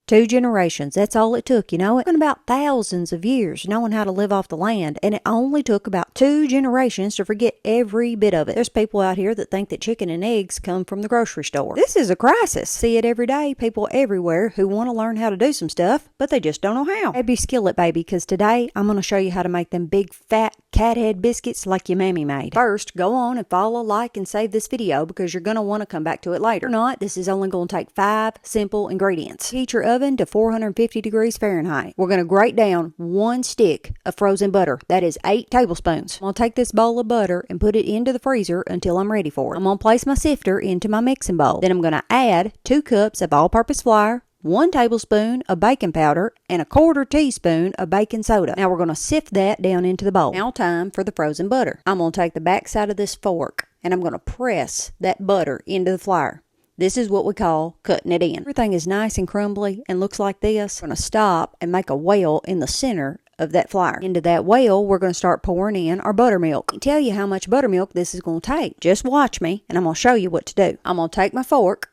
2 generations, that's all it took, you know? It took about thousands of years knowing how to live off the land, and it only took about 2 generations to forget every bit of it. There's people out here that think that chicken and eggs come from the grocery store. This is a crisis. See it every day, people everywhere who want to learn how to do some stuff, but they just don't know how. Grab your skillet, baby, because today I'm going to show you how to make them big, fat, cat head biscuits like your mammy made. First, go on and follow, like, and save this video because you're going to want to come back to it later. If not, this is only going to take 5 simple ingredients. Heat your oven to 450 degrees Fahrenheit. We're going to grate down 1 stick of frozen butter. That is 8 tablespoons. I'm going to take this bowl of butter and put it into the freezer until I'm ready for it. I'm going to place my sifter into my mixing bowl. Then I'm going to add 2 cups of all-purpose flour, 1 tablespoon of baking powder, and 1/4 teaspoon of baking soda. Now we're going to sift that down into the bowl. Now time for the frozen butter. I'm going to take the back side of this fork and I'm going to press that butter into the flour. This is what we call cutting it in. Everything is nice and crumbly and looks like this. We're going to stop and make a well in the center of that flour. Into that well, we're going to start pouring in our buttermilk. I tell you how much buttermilk this is going to take. Just watch me and I'm going to show you what to do. I'm going to take my fork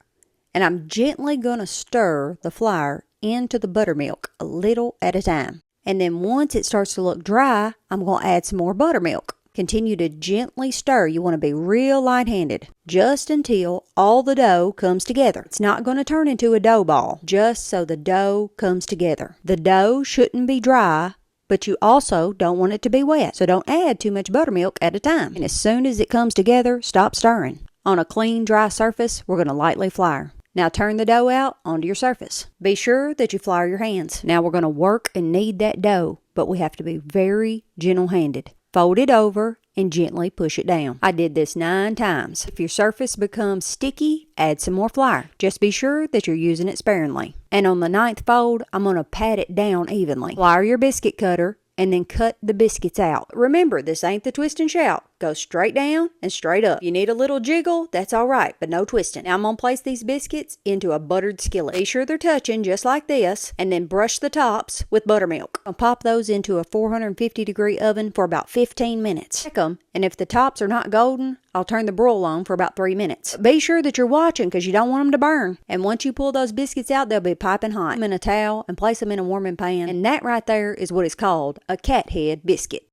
and I'm gently going to stir the flour into the buttermilk a little at a time. And then once it starts to look dry, I'm going to add some more buttermilk. Continue to gently stir. You want to be real light-handed just until all the dough comes together. It's not going to turn into a dough ball, just so the dough comes together. The dough shouldn't be dry, but you also don't want it to be wet, so don't add too much buttermilk at a time. And as soon as it comes together, stop stirring. On a clean, dry surface, we're going to lightly flour. Now turn the dough out onto your surface. Be sure that you flour your hands. Now we're going to work and knead that dough, but we have to be very gentle-handed. Fold it over and gently push it down. I did this 9 times. If your surface becomes sticky, add some more flour. Just be sure that you're using it sparingly. And on the 9th fold, I'm going to pat it down evenly. Flour your biscuit cutter and then cut the biscuits out. Remember, this ain't the twist and shout. Go straight down and straight up. You need a little jiggle, that's all right, but no twisting. Now I'm going to place these biscuits into a buttered skillet. Be sure they're touching just like this, and then brush the tops with buttermilk. I'll pop those into a 450 degree oven for about 15 minutes. Check them, and if the tops are not golden, I'll turn the broil on for about 3 minutes. Be sure that you're watching because you don't want them to burn. And once you pull those biscuits out, they'll be piping hot. Put them in a towel and place them in a warming pan. And that right there is what is called a cat head biscuit.